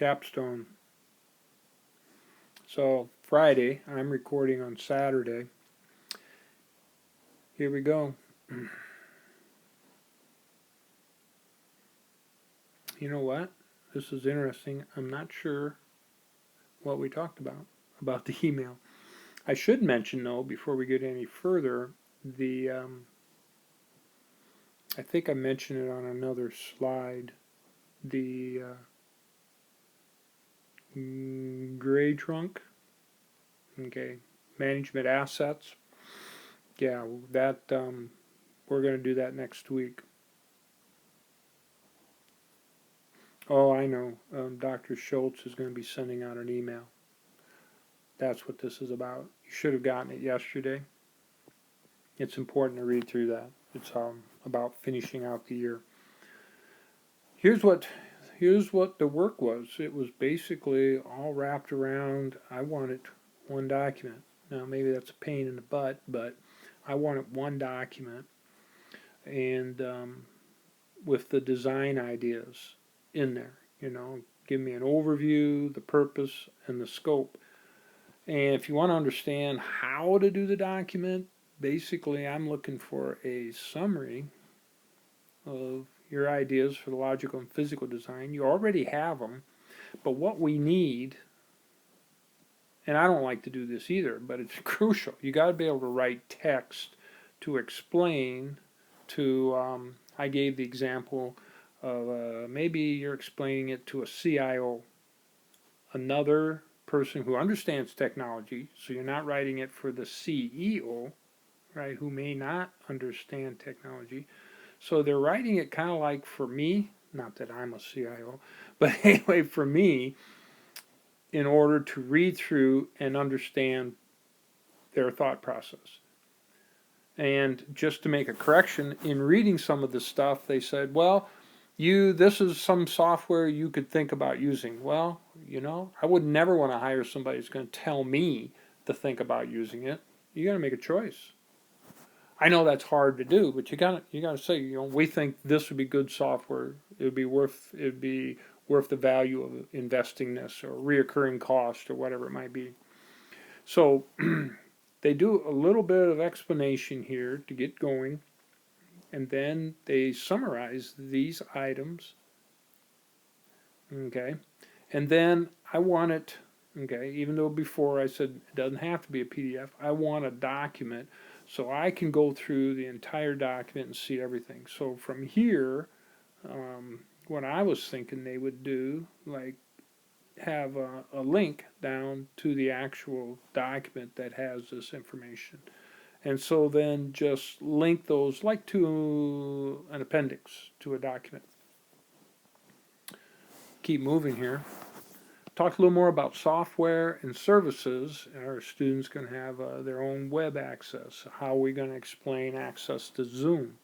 capstone. So Friday, I'm recording on Saturday. Here we go. You know what? This is interesting. I'm not sure what we talked about the email. I should mention, though, before we get any further, I think I mentioned it on another slide, the gray trunk, okay, management assets. Yeah, that we're going to do that next week. Oh, I know. Dr. Schultz is going to be sending out an email. That's what this is about. You should have gotten it yesterday. It's important to read through that. It's about finishing out the year. Here's what the work was. It was basically all wrapped around, I wanted one document. Now maybe that's a pain in the butt, but I wanted one document, and with the design ideas in there. Give me an overview, the purpose, and the scope. And if you want to understand how to do the document, basically I'm looking for a summary of your ideas for the logical and physical design. You already have them, but what we need, and I don't like to do this either, but it's crucial. You got to be able to write text to explain to, I gave the example of maybe you're explaining it to a CIO, another person who understands technology, so you're not writing it for the CEO, right, who may not understand technology. So they're writing it kind of like for me, not that I'm a CIO, but anyway, for me, in order to read through and understand their thought process. And just to make a correction, in reading some of the stuff, they said, well, this is some software you could think about using. Well, I would never want to hire somebody who's going to tell me to think about using it. You got to make a choice. I know that's hard to do, but you got to say, we think this would be good software. It'd be worth the value of investing this, or reoccurring cost, or whatever it might be. So they do a little bit of explanation here to get going, and then they summarize these items. Okay, and then I want it. Okay, even though before I said it doesn't have to be a PDF, I want a document so I can go through the entire document and see everything. So from here, what I was thinking they would do, like have a link down to the actual document that has this information. And so then just link those like to an appendix to a document. Keep moving here. Talk a little more about software and services. Our students can have their own web access. How are we going to explain access to Zoom?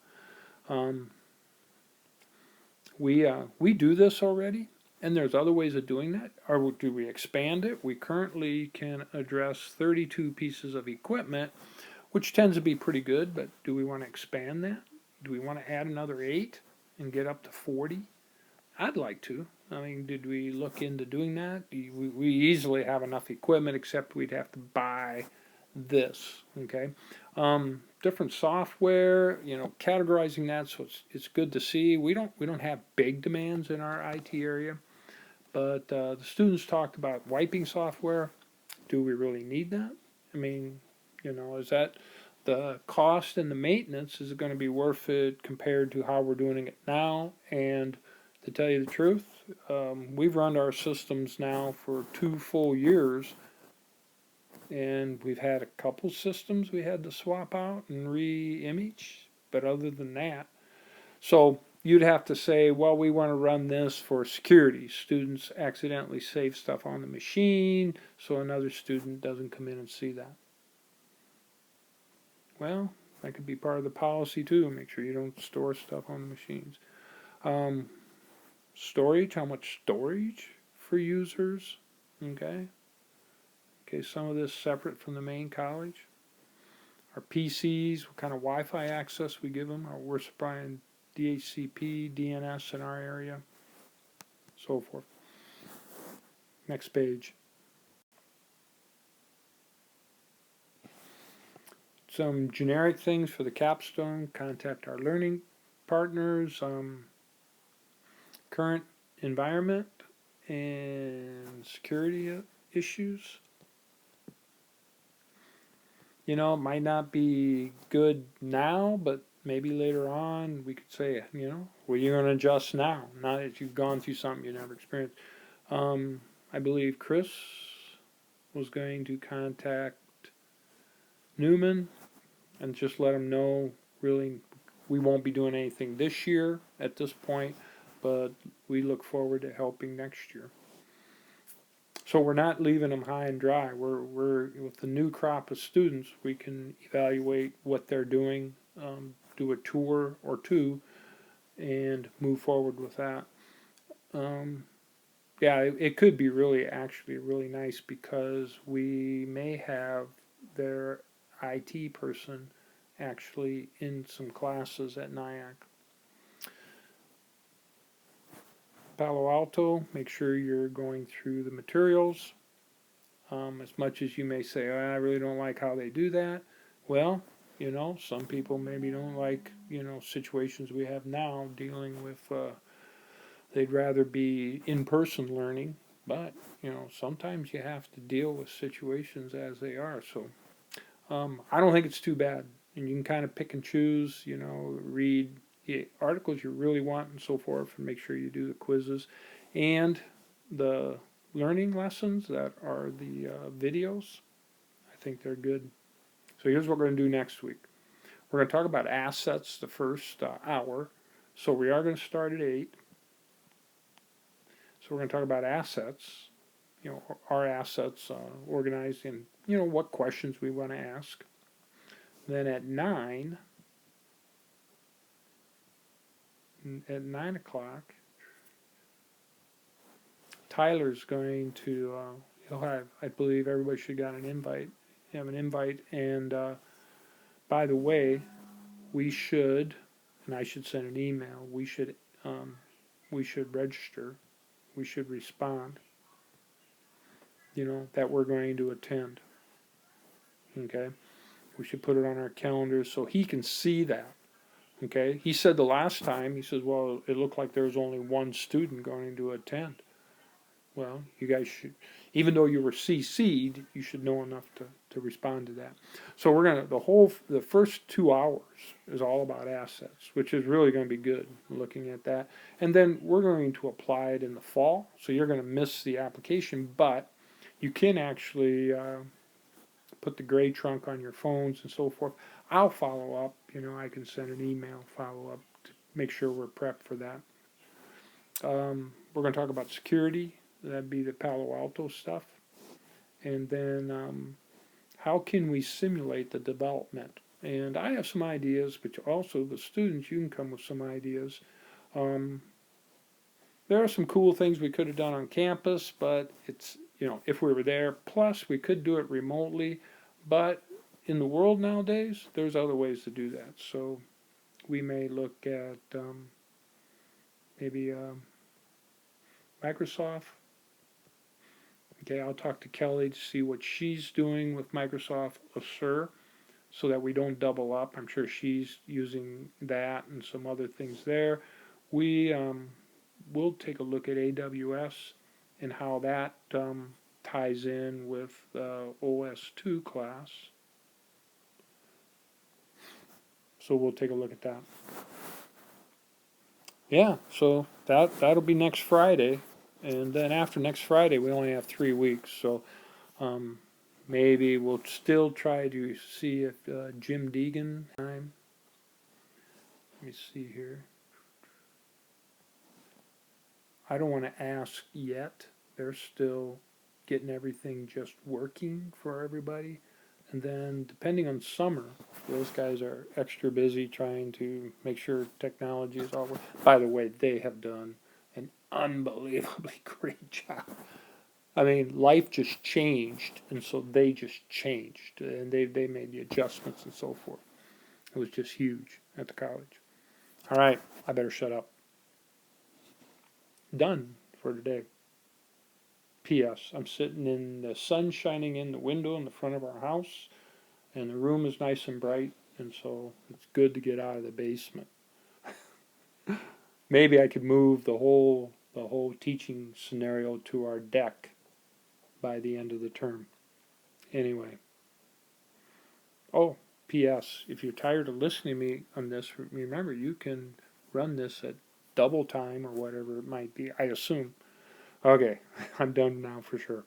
We do this already, and there's other ways of doing that. Or do we expand it? We currently can address 32 pieces of equipment, which tends to be pretty good, but do we want to expand that? Do we want to add another 8 and get up to 40? I'd like to. I mean, did we look into doing that? We easily have enough equipment, except we'd have to buy this, okay? Different software, categorizing that, so it's good to see. We don't have big demands in our IT area, but the students talked about wiping software. Do we really need that? I mean, is that the cost and the maintenance, is it going to be worth it compared to how we're doing it now? And to tell you the truth, we've run our systems now for 2 full years, and we've had a couple systems we had to swap out and re-image, but other than that, so you'd have to say, well, we want to run this for security. Students accidentally save stuff on the machine, so another student doesn't come in and see that. Well, that could be part of the policy too. Make sure you don't store stuff on the machines. Storage, how much storage for users? Okay, some of this separate from the main college. Our PCs, what kind of Wi-Fi access we give them. We're supplying DHCP, DNS in our area, so forth. Next page. Some generic things for the capstone. Contact our learning partners. Current environment and security issues. You know, it might not be good now, but maybe later on we could say, you know, well, you're going to adjust now, not that you've gone through something you never experienced. I believe Chris was going to contact Newman and just let him know, really, we won't be doing anything this year at this point, but we look forward to helping next year. So we're not leaving them high and dry. We're with the new crop of students, we can evaluate what they're doing, do a tour or two, and move forward with that. Yeah, it could be actually really nice because we may have their IT person actually in some classes at NIAC. Palo Alto, make sure you're going through the materials. As much as you may say, I really don't like how they do that. Well, you know, some people maybe don't like, you know, situations we have now dealing with, they'd rather be in-person learning, but, you know, sometimes you have to deal with situations as they are. So I don't think it's too bad. And you can kind of pick and choose, you know, read the articles you really want and so forth, and make sure you do the quizzes and the learning lessons that are the videos. I think they're good. So here's what we're going to do next week. We're going to talk about assets the first hour. So we are going to start at 8. So we're going to talk about assets, you know, our assets organized in, you know, what questions we want to ask. Then at 9 o'clock, Tyler's going to, he'll have, I believe everybody should have an invite. And by the way, we should, and I should send an email, we should register, we should respond, you know, that we're going to attend. Okay? We should put it on our calendars so he can see that. Okay? He said the last time, he says, well, it looked like there was only one student going to attend. Well, you guys should, even though you were CC'd, you should know enough to respond to that. So we're going to, the first 2 hours is all about assets, which is really going to be good looking at that. And then we're going to apply it in the fall. So you're going to miss the application, but you can actually put the gray trunk on your phones and so forth. I'll follow up, you know, I can send an email follow up to make sure we're prepped for that. We're going to talk about security. That'd be the Palo Alto stuff. And then how can we simulate the development? And I have some ideas, but also the students, you can come with some ideas. There are some cool things we could have done on campus, but it's, you know, if we were there. Plus, we could do it remotely. But in the world nowadays, there's other ways to do that. So we may look at maybe Microsoft. Okay, I'll talk to Kelly to see what she's doing with Microsoft Azure so that we don't double up. I'm sure she's using that and some other things there. We will take a look at AWS and how that ties in with the OS2 class. So we'll take a look at that. Yeah, so that'll be next Friday. And then after next Friday, we only have 3 weeks. So maybe we'll still try to see if Jim Deegan time. Let me see here. I don't want to ask yet. They're still getting everything just working for everybody. And then depending on summer, those guys are extra busy trying to make sure technology is all working. By the way, they have done an unbelievably great job. I mean, life just changed, and so they just changed, and they made the adjustments and so forth. It was just huge at the college. All right, I better shut up. Done for today. P.S. I'm sitting in the sun shining in the window in the front of our house, and the room is nice and bright, and so it's good to get out of the basement. Maybe I could move the whole teaching scenario to our deck by the end of the term. Anyway. Oh, P.S. If you're tired of listening to me on this, remember you can run this at double time or whatever it might be, I assume. Okay, I'm done now for sure.